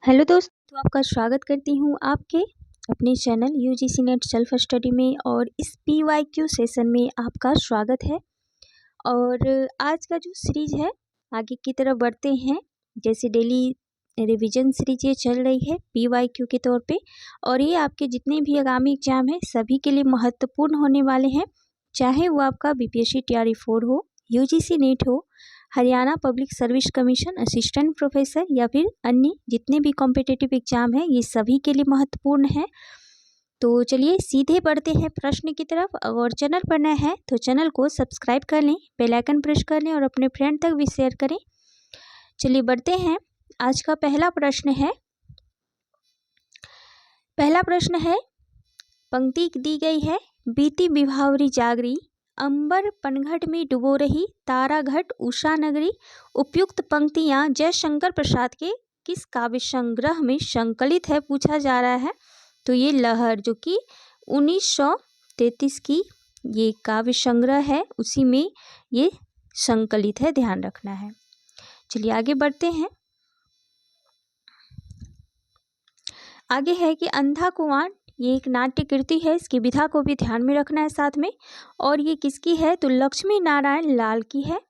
Hello दोस्तों, आपका स्वागत करती हूँ आपके अपने channel UGC net self study में। और इस पीवाईक्यू सेशन में आपका स्वागत है। और आज का जो सीरीज है आगे की तरफ बढ़ते हैं। जैसे डेली रिवीजन सीरीज ये चल रही है पीवाईक्यू के तौर पे, और ये आपके जितने भी आगामी एग्जाम हैं सभी के लिए महत्वपूर्ण होने वाले हैं। चाहे वो आपका बीपीएससी टीआरई 4 हो, यूजीसी नेट हो, Haryana public service commission assistant professor या फिर अन्य जितने भी कॉम्पिटिटिव एग्जाम हैं, ये सभी के लिए महत्वपूर्ण है। तो चलिए सीधे बढ़ते हैं प्रश्न की तरफ। और चैनल पर नए हैं तो चैनल को सब्सक्राइब कर लें, बेल आइकन प्रेस कर लें और अपने फ्रेंड तक भी शेयर करें। चलिए बढ़ते हैं। आज का पहला प्रश्न है, पंक्ति दी गई है, बीती विभावरी जागरी, अंबर पनघट में डुबो रही, तारा घट उषा नगरी। उपयुक्त पंक्तियां जयशंकर प्रसाद के किस काव्य संग्रह में संकलित है, पूछा जा रहा है। तो ये लहर जो कि 1933 की ये काव्य संग्रह है, उसी में ये संकलित है, ध्यान रखना है। चलिए आगे बढ़ते हैं। आगे है कि अंधा कुआं, ये एक नाट्य कृति है, इसकी विधा को भी ध्यान में रखना है साथ में। और ये किसकी है, तो लक्ष्मी नारायण लाल की है।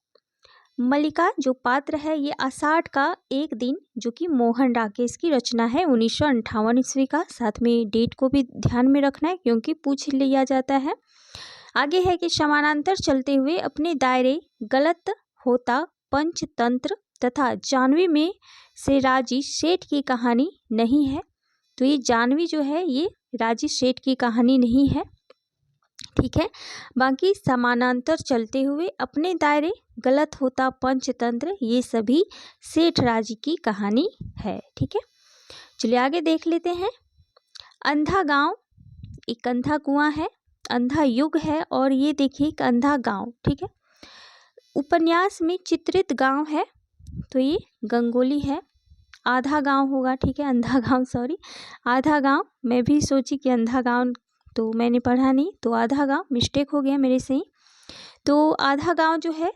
मल्लिका जो पात्र है ये आषाढ़ का एक दिन, जो कि मोहन राकेश की रचना है, 1958 ईस्वी का। साथ में डेट को भी ध्यान में रखना है क्योंकि पूछ लिया जाता है। आगे है कि समानांतर चलते हुए अपने दायरे, गलत होता, पंचतंत्र तथा जानवी में से राजी सेठ की कहानी नहीं है। तो ये जानवी जो है ये राजी सेठ की कहानी नहीं है, ठीक है। बाकी समानांतर चलते हुए, अपने दायरे, गलत होता, पंचतंत्र, ये सभी सेठ राजी की कहानी है, ठीक है। चलिए आगे देख लेते हैं। अंधा गांव, एक अंधा कुआं है, अंधा युग है, और ये देखिए एक अंधा गांव, ठीक है। उपन्यास में चित्रित गांव है, तो ये गंगोली है। आधा गांव होगा, ठीक है, अंधा गांव, सॉरी, आधा गांव। मैं भी सोची कि अंधा गांव, तो मैंने पढ़ा नहीं, तो आधा गांव मिस्टेक हो गया मेरे से ही। तो आधा गांव जो है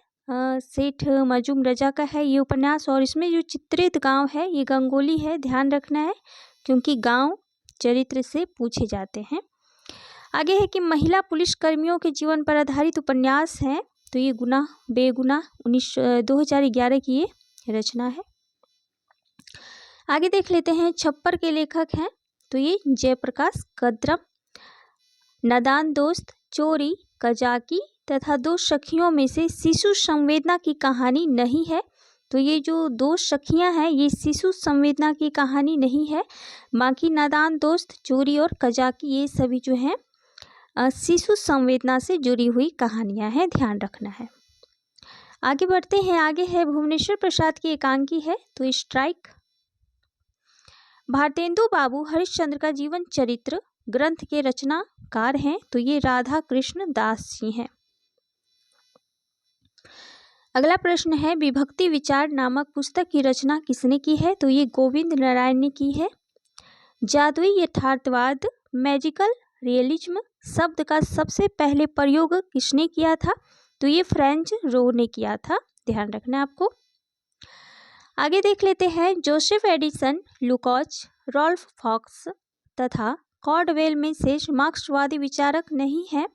सेठ मजूम रजा का है ये उपन्यास, और इसमें जो चित्रित गांव है ये गंगोली है, ध्यान रखना है क्योंकि गांव चरित्र से पूछे जाते हैं। आगे है कि महिला पुलिस कर्मियों के जीवन पर आधारित उपन्यास है, तो ये गुनाह बेगुनाह 2011 की ये रचना है। आगे देख लेते हैं। छप्पर के लेखक हैं, तो ये जयप्रकाश कद्रम। नादान दोस्त, चोरी, कजाकी तथा दो सखियों में से शिशु संवेदना की कहानी नहीं है। तो ये जो दो सखियां हैं ये शिशु संवेदना की कहानी नहीं है। बाकी नादान दोस्त, चोरी और कजाकी ये सभी जो हैं शिशु संवेदना से जुड़ी हुई कहानियां हैं, ध्यान रखना है। आगे बढ़ते हैं। आगे है भुवनेश्वर प्रसाद की एकांकी है, तो स्ट्राइक। भारतेंदु बाबू हरिश्चंद्र का जीवन चरित्र ग्रंथ के रचनाकार हैं, तो ये राधा कृष्ण दास जी हैं। अगला प्रश्न है, विभक्ति विचार नामक पुस्तक की रचना किसने की है, तो ये गोविंद नारायण ने की है। जादुई यथार्थवाद, मैजिकल रियलिज्म शब्द का सबसे पहले प्रयोग किसने किया था, तो ये फ्रेंच रो ने किया था, ध्यान रखना आपको। आगे देख लेते हैं। Joseph Addison, Lukacs, Ralph Fox तथा कॉर्डवेल में से मार्क्सवादी विचारक नहीं है,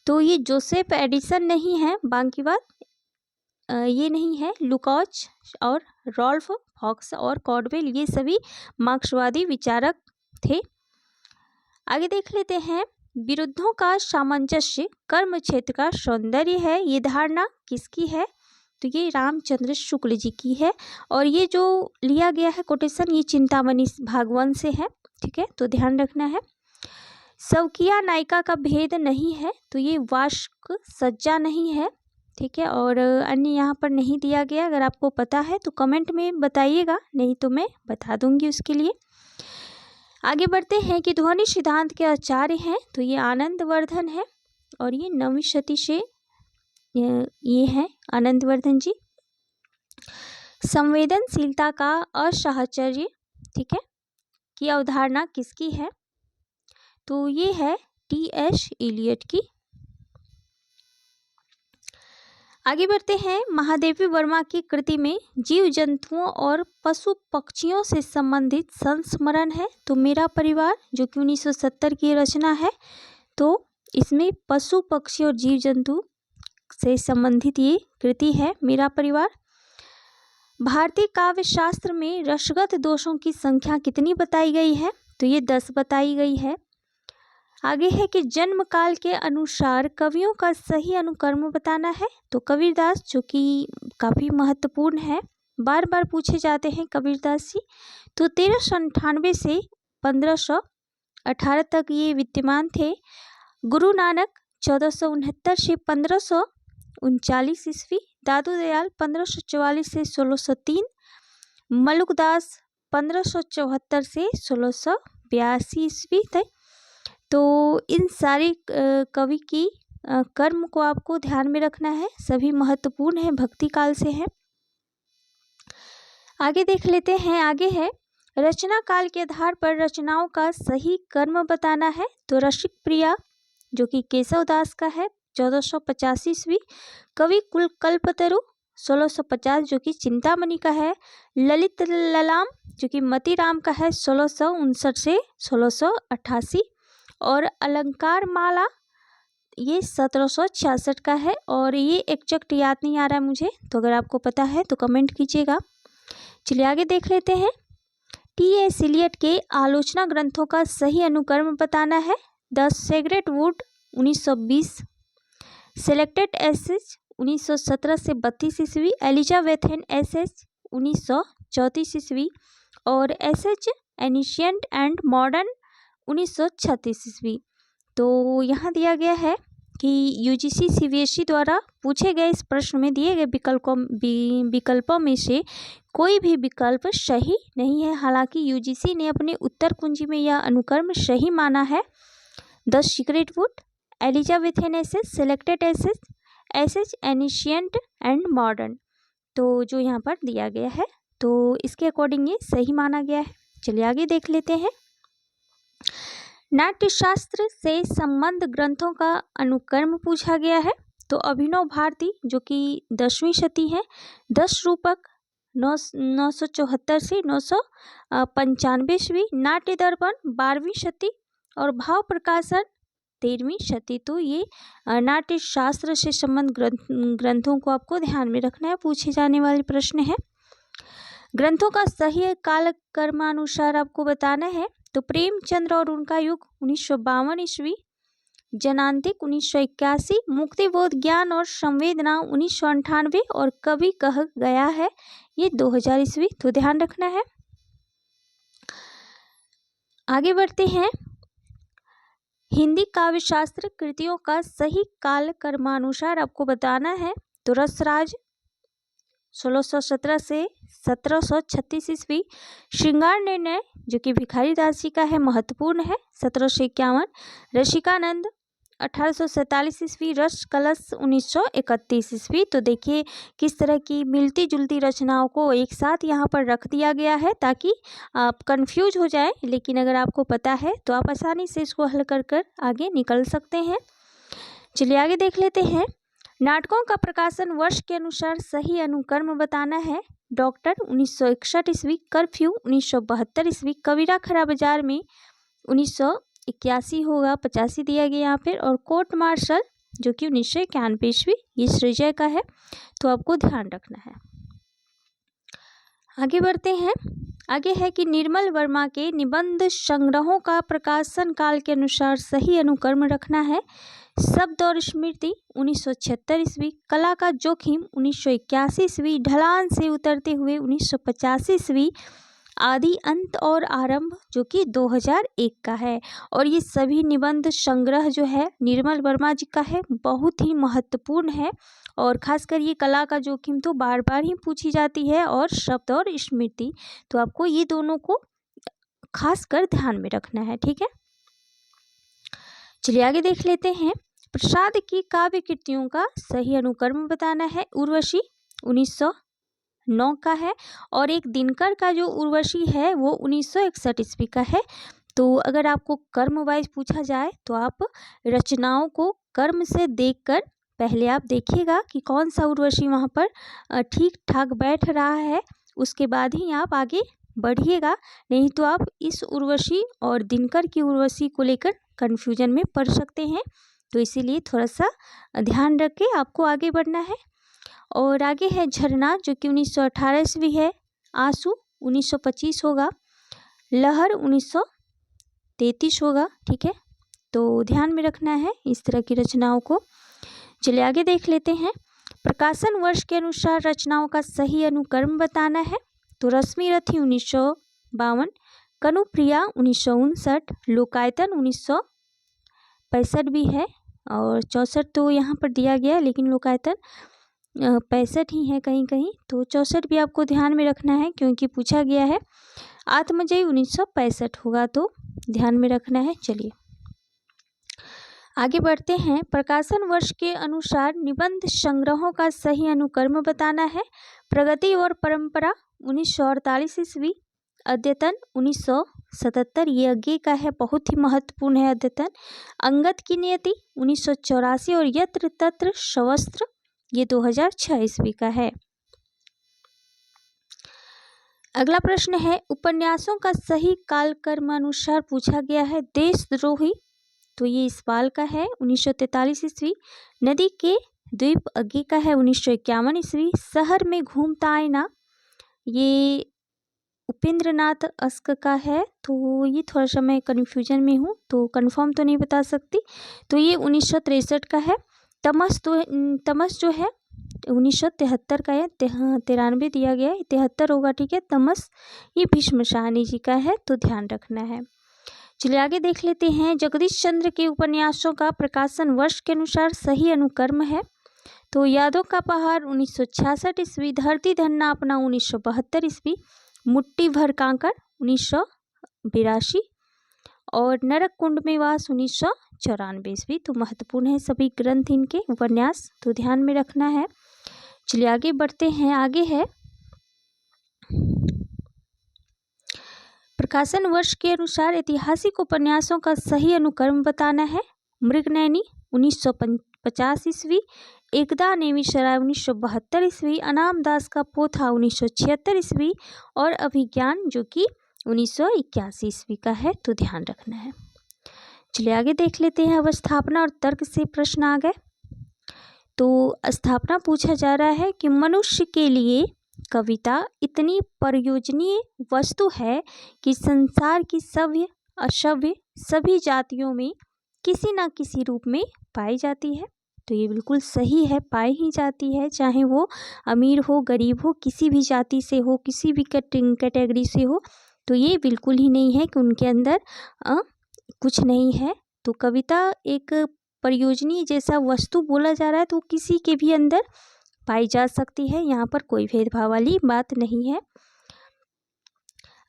तो ये जोसेफ एडिसन नहीं है। बाकी बात ये नहीं है, लुकाच और रॉल्फ फॉक्स और कॉर्डवेल ये सभी मार्क्सवादी विचारक थे। आगे देख लेते हैं। विरुद्धों का सामंजस्य कर्म क्षेत्र का सौंदर्य है, ये धारणा किसकी है, तो ये रामचंद्र शुक्ल जी की है। और ये जो लिया गया है कोटेशन ये चिंतामणि भागवन से है, ठीक है, तो ध्यान रखना है। सवकिया नायिका का भेद नहीं है, तो ये वाष्क सज्जा नहीं है, ठीक है। और अन्य यहाँ पर नहीं दिया गया, अगर आपको पता है तो कमेंट में बताइएगा, नहीं तो मैं बता दूंगी उसके लिए। आगे बढ़ते हैं कि ध्वनि सिद्धांत के आचार्य हैं, तो ये आनंदवर्धन है, और ये 9वीं शती से ये है आनंदवर्धन जी। संवेदनशीलता का असाहचर्य, ठीक है, की अवधारणा किसकी है, तो ये है टी.एस. इलियट की। आगे बढ़ते हैं। महादेवी वर्मा की कृति में जीव जंतुओं और पशु पक्षियों से संबंधित संस्मरण है तो मेरा परिवार, जो कि 1970 की रचना है। तो इसमें पशु पक्षी और जीव जंतु से संबंधित ये कृति है मेरा परिवार। भारतीय काव्य शास्त्र में रसगत दोषों की संख्या कितनी बताई गई है? तो ये 10 बताई गई है। आगे है कि जन्म काल के अनुसार कवियों का सही अनुक्रम बताना है तो कबीरदास, जो कि काफ़ी महत्वपूर्ण है, बार बार पूछे जाते हैं कबीरदास जी। तो 1398 से 1518 तक ये विद्यमान थे। गुरु नानक 1469 से 1539 ईस्वी, दादू दयाल 1544 से 1603, मलुकदास 1574 से 1682 ईस्वी तक। तो इन सारे कवि की कर्म को आपको ध्यान में रखना है, सभी महत्वपूर्ण है, भक्ति काल से है। आगे देख लेते हैं। आगे है रचना काल के आधार पर रचनाओं का सही कर्म बताना है तो रसिक प्रिया, जो कि केशव दास का है, 1485 ईस्वी। कवि कुल कल्पतरु 1650, जो कि चिंतामणि का है। ललित ललाम, जो कि मतीराम का है, 1659 से 1688। और अलंकार माला ये 1766 का है। और ये एग्जैक्ट याद नहीं आ रहा है मुझे, तो अगर आपको पता है तो कमेंट कीजिएगा। चलिए आगे देख लेते हैं। टी.एस. इलियट के आलोचना ग्रंथों का सही अनुक्रम बताना है। The sacred wood 1920, selected essays 1917 से 32 ईस्वी, एलिजाबेथन एसेज 1934 ईस्वी और एसेज एनिशियंट एंड मॉडर्न 1936 ईस्वी। तो यहाँ दिया गया है कि यूजीसी सीबीएसई द्वारा पूछे गए इस प्रश्न में दिए गए विकल्पों में से कोई भी विकल्प सही नहीं है। हालांकि यूजीसी ने अपने उत्तर कुंजी में यह अनुक्रम सही माना है। The secret wood, Elizabethan essays, selected essays, essays ancient and modern, तो जो यहाँ पर दिया गया है तो इसके अकॉर्डिंग ये सही माना गया है। चलिए आगे देख लेते हैं। नाट्यशास्त्र से संबंध ग्रंथों का अनुक्रम पूछा गया है तो अभिनव भारती, जो कि 10वीं शती है, 10 रूपक 974 से 995वीं, नाट्य दर्पण 12वीं शती और भाव प्रकाशन 13वीं शती। तो ये नाट्य शास्त्र से संबंध ग्रंथों को आपको ध्यान में रखना है, पूछे जाने वाले प्रश्न है। ग्रंथों का सही काल कर्मानुसार आपको बताना है तो प्रेमचंद्र और उनका युग 1952 ईस्वी, जनांतिक 1981, मुक्तिबोध ज्ञान और संवेदना 1998 और कभी कह गया है ये 2000 ईस्वी। तो ध्यान रखना है। आगे बढ़ते हैं। हिंदी काव्य शास्त्र कृतियों का सही काल कर्मानुसार आपको बताना है तो रसराज 1617 से 1736 ईस्वी, श्रृंगार निर्णय, जो कि भिखारी दास जी का है, महत्वपूर्ण है, 1751, रसिकानंद 1847 ईस्वी, रस कलश 1931 ईस्वी। तो देखिए किस तरह की मिलती जुलती रचनाओं को एक साथ यहाँ पर रख दिया गया है ताकि आप कंफ्यूज हो जाए, लेकिन अगर आपको पता है तो आप आसानी से इसको हल कर कर आगे निकल सकते हैं। चलिए आगे देख लेते हैं। नाटकों का प्रकाशन वर्ष के अनुसार सही अनुक्रम बताना है। डॉक्टर 1961 ईस्वी, कर्फ्यू 1972 ईस्वी, कबीरा खरा बाजार में 1981 होगा, 85 दिया गया यहाँ पर, और कोर्ट मार्शल जो कि 1991 ईस्वी, ये सृजय का है, तो आपको ध्यान रखना है। आगे बढ़ते हैं। आगे है कि निर्मल वर्मा के निबंध संग्रहों का प्रकाशन काल के अनुसार सही अनुक्रम रखना है। शब्द और स्मृति 1976 ईस्वी, कला का जोखिम 1981 ईस्वी, ढलान से उतरते हुए 1985 ईस्वी, आदि अंत और आरंभ जो कि 2001 का है। और ये सभी निबंध संग्रह जो है निर्मल वर्मा जी का है, बहुत ही महत्वपूर्ण है। और खासकर ये कला का जोखिम तो बार बार ही पूछी जाती है, और शब्द और स्मृति, तो आपको ये दोनों को खासकर ध्यान में रखना है, ठीक है। चलिए आगे देख लेते हैं। प्रसाद की काव्य कृतियों का सही अनुक्रम बताना है। उर्वशी 1909 का है, और एक दिनकर का जो उर्वशी है वो 1961 ईस्वी का है। तो अगर आपको कर्म वाइज पूछा जाए तो आप रचनाओं को कर्म से देखकर पहले आप देखिएगा कि कौन सा उर्वशी वहाँ पर ठीक ठाक बैठ रहा है, उसके बाद ही आप आगे बढ़िएगा, नहीं तो आप इस उर्वशी और दिनकर की उर्वशी को लेकर कन्फ्यूजन में पड़ सकते हैं। तो इसीलिए थोड़ा सा ध्यान रख के आपको आगे बढ़ना है। और आगे है झरना, जो कि 1918 ईस्वी है। आंसू 1925 होगा। लहर 1933 होगा। ठीक है, तो ध्यान में रखना है इस तरह की रचनाओं को। चलिए आगे देख लेते हैं। प्रकाशन वर्ष के अनुसार रचनाओं का सही अनुक्रम बताना है। तो रश्मि रथी 1952, कनुप्रिया 1959, लोकायतन 1965 भी है, और 64 तो यहाँ पर दिया गया है, लेकिन लोकायतन 65 ही है कहीं कहीं, तो 64 भी आपको ध्यान में रखना है क्योंकि पूछा गया है। आत्मजयी 1965 होगा, तो ध्यान में रखना है। चलिए आगे बढ़ते हैं। प्रकाशन वर्ष के अनुसार निबंध संग्रहों का सही अनुक्रम बताना है। प्रगति और परंपरा 1948 ईस्वी, अद्यतन 1977, ये आगे का है, बहुत ही महत्वपूर्ण है अद्यतन। अंगद की नियति 1984 और यत्र तत्र सवस्त्र ये 2006 ईस्वी का है। अगला प्रश्न है, उपन्यासों का सही कालक्रम अनुसार पूछा गया है। देशद्रोही, तो ये इस्पाल का है 1943 ईस्वी। नदी के द्वीप आगे का है 1951 ईस्वी। शहर में घूमता आईना, ये उपेंद्र नाथ अस्क का है, तो ये थोड़ा सा मैं कन्फ्यूजन में हूँ, तो कंफर्म तो नहीं बता सकती, तो ये 1963 का है। तमस जो है 1973 का है, 93 दिया गया है, 73 होगा। ठीक है, तमस ये भीष्म साहनी जी का है, तो ध्यान रखना है। चलिए आगे देख लेते हैं। जगदीश चंद्र के उपन्यासों का प्रकाशन वर्ष के अनुसार सही अनुक्रम है। तो यादों का पहाड़ 1966 ईस्वी, धरती धन्ना अपना 1972 ईस्वी, मुट्ठी भर कांकर 1982 और नरक कुंड में वास 1994 ईस्वी। तो महत्वपूर्ण है सभी ग्रंथ इनके उपन्यास, तो ध्यान में रखना है। चलिए आगे बढ़ते हैं। आगे है प्रकाशन वर्ष के अनुसार ऐतिहासिक उपन्यासों का सही अनुक्रम बताना है। मृगनयनी 1950 ईस्वी, एकदा नेमिशराय 1972 ईस्वी, अनाम दास का पोथा 1976 ईस्वी और अभिज्ञान जो कि 1981 ईस्वी का है, तो ध्यान रखना है। चलिए आगे देख लेते हैं। अवस्थापना और तर्क से प्रश्न आ गए। तो स्थापना पूछा जा रहा है कि मनुष्य के लिए कविता इतनी प्रयोजनीय वस्तु है कि संसार की सभ्य असभ्य सभी जातियों में किसी न किसी रूप में पाई जाती है। तो ये बिल्कुल सही है, पाई ही जाती है, चाहे वो अमीर हो गरीब हो, किसी भी जाति से हो, किसी भी कैटेगरी से हो, तो ये बिल्कुल ही नहीं है कि उनके अंदर कुछ नहीं है। तो कविता एक प्रयोजनीय जैसा वस्तु बोला जा रहा है, तो किसी के भी अंदर पाई जा सकती है, यहाँ पर कोई भेदभाव वाली बात नहीं है।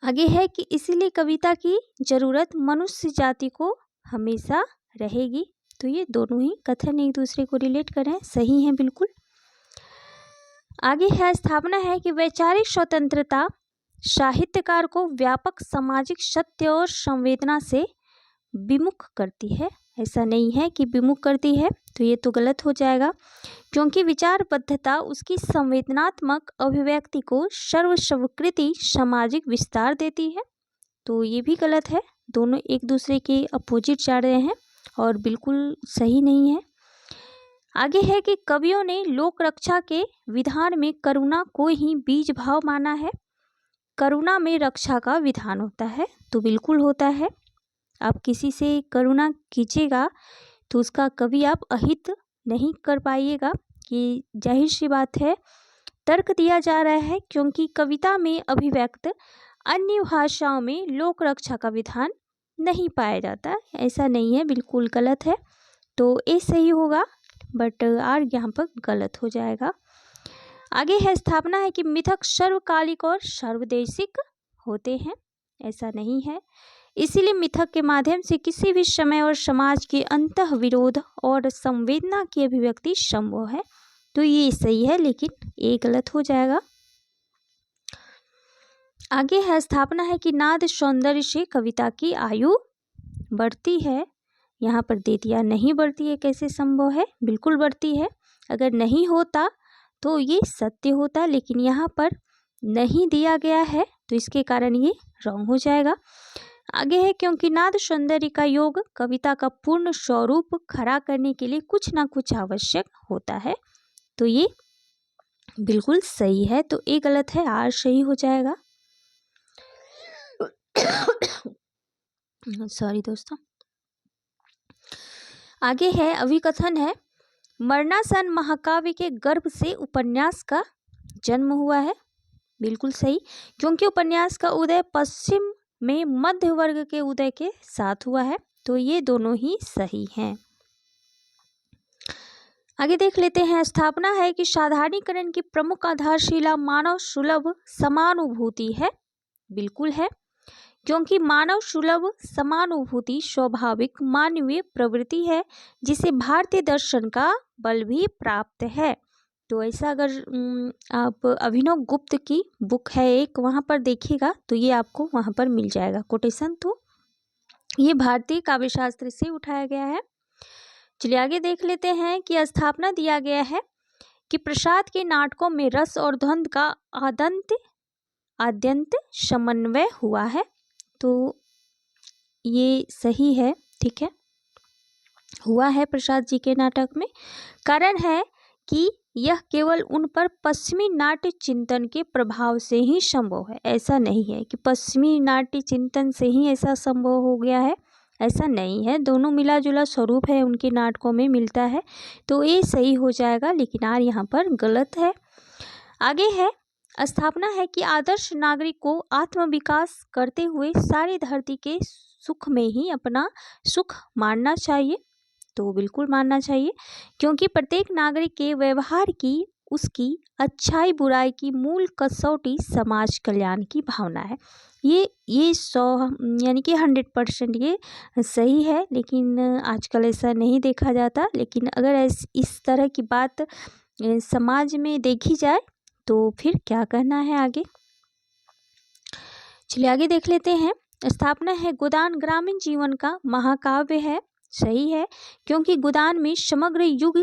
आगे है कि इसीलिए कविता की जरूरत मनुष्य जाति को हमेशा रहेगी। तो ये दोनों ही कथन एक दूसरे को रिलेट करें, सही हैं बिल्कुल। आगे है स्थापना है कि वैचारिक स्वतंत्रता साहित्यकार को व्यापक सामाजिक सत्य और संवेदना से विमुख करती है। ऐसा नहीं है कि विमुख करती है, तो ये तो गलत हो जाएगा, क्योंकि विचारबद्धता उसकी संवेदनात्मक अभिव्यक्ति को सर्वस्वीकृति सामाजिक विस्तार देती है। तो ये भी गलत है, दोनों एक दूसरे के अपोजिट जा रहे हैं और बिल्कुल सही नहीं है। आगे है कि कवियों ने लोक रक्षा के विधान में करुणा को ही बीज भाव माना है। करुणा में रक्षा का विधान होता है, तो बिल्कुल होता है। आप किसी से करुणा कीजिएगा तो उसका कभी आप अहित नहीं कर पाइएगा, कि जाहिर सी बात है। तर्क दिया जा रहा है क्योंकि कविता में अभिव्यक्त अन्य भाषाओं में लोक रक्षा का विधान नहीं पाया जाता। ऐसा नहीं है, बिल्कुल गलत है। तो ए सही होगा, बट आर यहाँ पर गलत हो जाएगा। आगे है स्थापना है कि मिथक सर्वकालिक और सर्वदेशिक होते हैं। ऐसा नहीं है, इसीलिए मिथक के माध्यम से किसी भी समय और समाज के अंतः विरोध और संवेदना की अभिव्यक्ति संभव है। तो ये सही है, लेकिन ये गलत हो जाएगा। आगे है स्थापना है कि नाद सौंदर्य से कविता की आयु बढ़ती है। यहाँ पर दे दिया नहीं बढ़ती है, कैसे संभव है? बिल्कुल बढ़ती है। अगर नहीं होता तो ये सत्य होता, लेकिन यहाँ पर नहीं दिया गया है तो इसके कारण ये रॉन्ग हो जाएगा। आगे है, क्योंकि नाद सौंदर्य का योग कविता का पूर्ण स्वरूप खड़ा करने के लिए कुछ ना कुछ आवश्यक होता है, तो ये बिल्कुल सही है। तो ए गलत है, आर सही हो जाएगा। सॉरी दोस्तों। आगे है, अभिकथन है, मरणासन महाकाव्य के गर्भ से उपन्यास का जन्म हुआ है। बिल्कुल सही, क्योंकि उपन्यास का उदय पश्चिम में मध्य वर्ग के उदय के साथ हुआ है, तो ये दोनों ही सही हैं। आगे देख लेते हैं, स्थापना है कि साधारणीकरण की प्रमुख आधारशिला मानव सुलभ समानुभूति है। बिल्कुल है, क्योंकि मानव सुलभ समानुभूति स्वाभाविक मानवीय प्रवृत्ति है जिसे भारतीय दर्शन का बल भी प्राप्त है। तो ऐसा अगर आप अभिनव गुप्त की बुक है एक, वहाँ पर देखिएगा तो ये आपको वहाँ पर मिल जाएगा कोटेशन। तो ये भारतीय काव्यशास्त्र से उठाया गया है। चलिए आगे देख लेते हैं कि स्थापना दिया गया है कि प्रसाद के नाटकों में रस और द्वंद्व का आद्यंत समन्वय हुआ है, तो ये सही है, ठीक है, हुआ है प्रसाद जी के नाटक में। कारण है कि यह केवल उन पर पश्चिमी नाट्य चिंतन के प्रभाव से ही संभव है। ऐसा नहीं है कि पश्चिमी नाट्य चिंतन से ही ऐसा संभव हो गया है, ऐसा नहीं है। दोनों मिला जुला स्वरूप है उनके नाटकों में मिलता है, तो ये सही हो जाएगा, लेकिन आर यहाँ पर गलत है। आगे है, स्थापना है कि आदर्श नागरिक को आत्मविकास करते हुए सारी धरती के सुख में ही अपना सुख मानना चाहिए। तो बिल्कुल मानना चाहिए, क्योंकि प्रत्येक नागरिक के व्यवहार की, उसकी अच्छाई बुराई की मूल कसौटी समाज कल्याण की भावना है। ये 100 यानी कि 100% ये सही है, लेकिन आजकल ऐसा नहीं देखा जाता। लेकिन अगर इस तरह की बात समाज में देखी जाए तो फिर क्या कहना है आगे। चलिए आगे देख लेते हैं, स्थापना है गोदान ग्रामीण जीवन का महाकाव्य है। सही है, क्योंकि गोदान में समग्र युग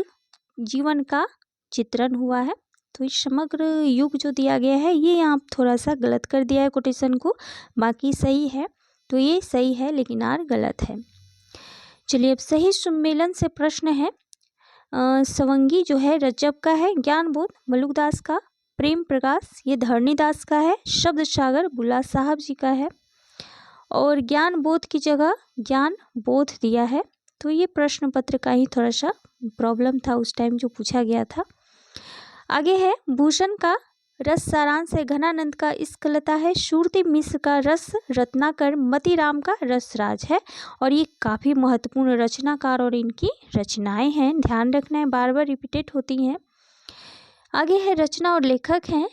जीवन का चित्रण हुआ है। तो इस समग्र युग जो दिया गया है ये यहाँ थोड़ा सा गलत कर दिया है कोटेशन को, बाकी सही है। तो ये सही है, लेकिन आर गलत है। चलिए अब सही सम्मेलन से प्रश्न है, सवंगी जो है रजब का है, ज्ञानबोध मलुकदास का, प्रेम प्रकाश ये धरणीदास का है, शब्द सागर बुल्ला साहब जी का है, और ज्ञान बोध की जगह ज्ञान बोध दिया है। तो ये प्रश्न पत्र का ही थोड़ा सा प्रॉब्लम था उस टाइम जो पूछा गया था। आगे है, भूषण का रस सारांश है, घनानंद का इस्कलता है, सूरती मिश्र का रस रत्नाकर, मतीराम का रसराज है। और ये काफ़ी महत्वपूर्ण रचनाकार और इनकी रचनाएं हैं, ध्यान रखना है, बार बार रिपीटेड होती हैं। आगे है, रचना और लेखक हैं,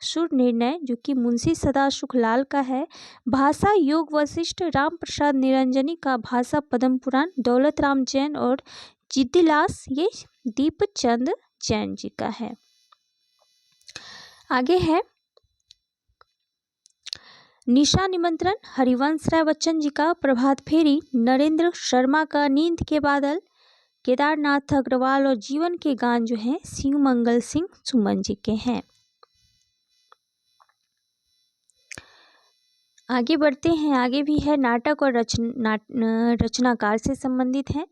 सुर निर्णय जो कि मुंशी सदासुख लाल का है, भाषा योग वशिष्ठ राम प्रसाद निरंजनी का, भाषा पद्म पुराण दौलत राम जैन और जिद्दिलास ये दीपचंद जैन जी का है। आगे है, निशा निमंत्रण हरिवंश राय बच्चन जी का, प्रभात फेरी नरेंद्र शर्मा का, नींद के बादल केदारनाथ अग्रवाल और जीवन के गान जो हैं शिव मंगल सिंह सुमन जी के हैं। आगे बढ़ते हैं, आगे भी है नाटक और रचनाकार से संबंधित हैं।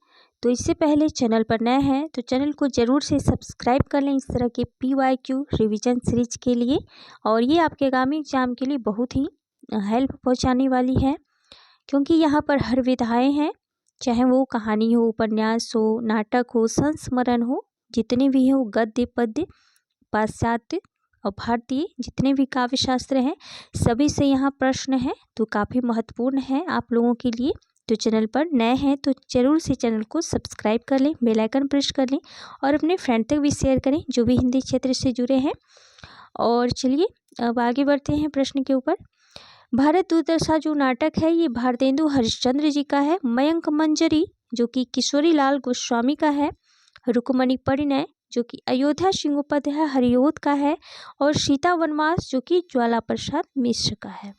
तो इससे पहले चैनल पर नए हैं तो चैनल को ज़रूर से सब्सक्राइब कर लें इस तरह के PYQ रिवीजन सीरीज के लिए, और ये आपके आगामी एग्जाम के लिए बहुत ही हेल्प पहुंचाने वाली है, क्योंकि यहाँ पर हर विधाएं हैं, चाहे वो कहानी हो, उपन्यास हो, नाटक हो, संस्मरण हो, जितने भी हो, गद्य पद्य, पाश्चात्य और भारतीय जितने भी काव्य शास्त्र हैं सभी से यहाँ प्रश्न है, तो काफ़ी महत्वपूर्ण है आप लोगों के लिए। तो चैनल पर नए हैं तो ज़रूर से चैनल को सब्सक्राइब कर लें, बेल आइकन प्रेस कर लें और अपने फ्रेंड तक भी शेयर करें जो भी हिंदी क्षेत्र से जुड़े हैं। और चलिए अब आगे बढ़ते हैं प्रश्न के ऊपर। भारत दुर्दशा जो नाटक है ये भारतेंदु हरिश्चंद्र जी का है, मयंक मंजरी जो कि किशोरी लाल गोस्वामी का है, रुक्मणी परिणय जो कि अयोध्या सिंहोपाध्याय हरिओद का है, और सीता वनवास जो कि ज्वाला प्रसाद मिश्र का है।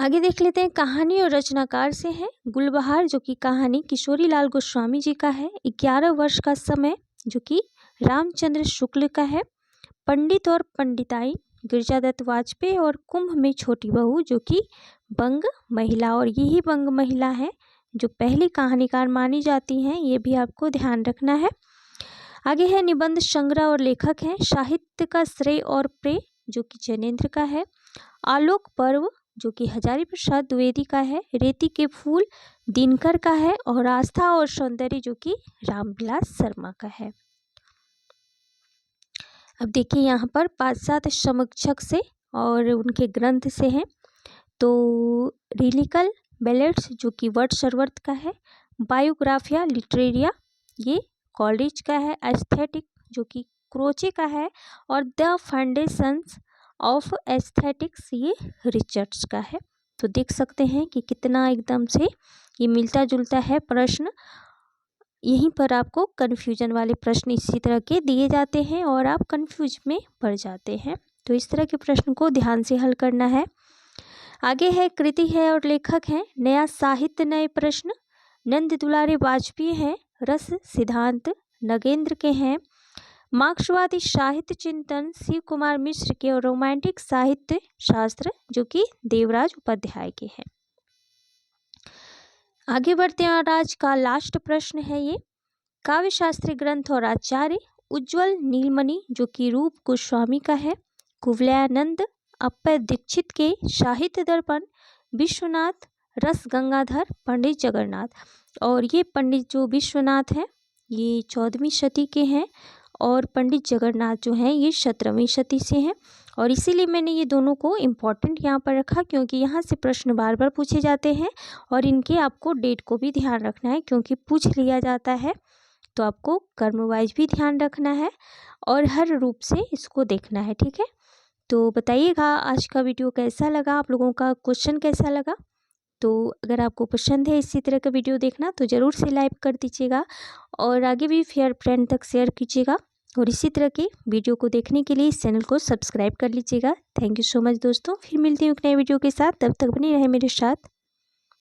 आगे देख लेते हैं कहानी और रचनाकार से है गुलबहार, जो कि कहानी किशोरी लाल गोस्वामी जी का है। 11 वर्ष का समय, जो कि रामचंद्र शुक्ल का है। पंडित और पंडिताई, गिरजादत्त वाजपेयी और कुंभ में छोटी बहू, जो कि बंग महिला, और यही बंग महिला है जो पहली कहानीकार मानी जाती हैं, ये भी आपको ध्यान रखना है। आगे है निबंध संग्रह और लेखक हैं साहित्य का श्रेय और प्रेय, जो कि जैनेन्द्र का है। आलोक पर्व, जो कि हजारी प्रसाद द्विवेदी का है। रेती के फूल, दिनकर का है। और आस्था और सौंदर्य, जो कि रामविलास शर्मा का है। अब देखिए यहाँ पर 5-7 समीक्षक से और उनके ग्रंथ से हैं। तो लिरिकल बैलेट्स, जो कि वर्ड्सवर्थ का है। बायोग्राफिया लिटरेरिया, ये कॉलेज का है। एस्थेटिक, जो कि क्रोचे का है। और द फाउंडेशंस ऑफ एस्थेटिक्स, ये रिचर्ड्स का है। तो देख सकते हैं कि कितना एकदम से ये मिलता जुलता है प्रश्न। यहीं पर आपको कन्फ्यूजन वाले प्रश्न इसी तरह के दिए जाते हैं और आप कन्फ्यूज में पड़ जाते हैं। तो इस तरह के प्रश्न को ध्यान से हल करना है। आगे है कृति है और लेखक हैं नया साहित्य नए प्रश्न, नंद दुलारे वाजपेयी हैं। रस सिद्धांत नगेंद्र के हैं। मार्क्सवादी साहित्य चिंतन शिव कुमार मिश्र के। और रोमांटिक साहित्य शास्त्र, जो कि देवराज उपाध्याय के हैं। आगे बढ़ते हैं और आज का लास्ट प्रश्न है ये काव्य शास्त्री ग्रंथ और आचार्य उज्ज्वल नीलमणि, जो कि रूप गोस्वामी का है। कुवलयानंद अप्पय दीक्षित के साहित्य दर्पण, विश्वनाथ रस गंगाधर, पंडित जगन्नाथ। और ये पंडित जो विश्वनाथ हैं ये 14वीं शती के हैं और पंडित जगन्नाथ जो हैं ये 17वीं शती से हैं। और इसीलिए मैंने ये दोनों को इम्पॉर्टेंट यहाँ पर रखा, क्योंकि यहाँ से प्रश्न बार बार पूछे जाते हैं और इनके आपको डेट को भी ध्यान रखना है, क्योंकि पूछ लिया जाता है। तो आपको कर्म वाइज भी ध्यान रखना है और हर रूप से इसको देखना है, ठीक है। तो बताइएगा आज का वीडियो कैसा लगा, आप लोगों का क्वेश्चन कैसा लगा। तो अगर आपको पसंद है इसी तरह का वीडियो देखना तो ज़रूर से लाइक कर दीजिएगा और आगे भी फेयर फ्रेंड तक शेयर कीजिएगा। और इसी तरह के वीडियो को देखने के लिए इस चैनल को सब्सक्राइब कर लीजिएगा। थैंक यू सो मच दोस्तों, फिर मिलती हूँ एक नए वीडियो के साथ, तब तक बने रहे मेरे साथ।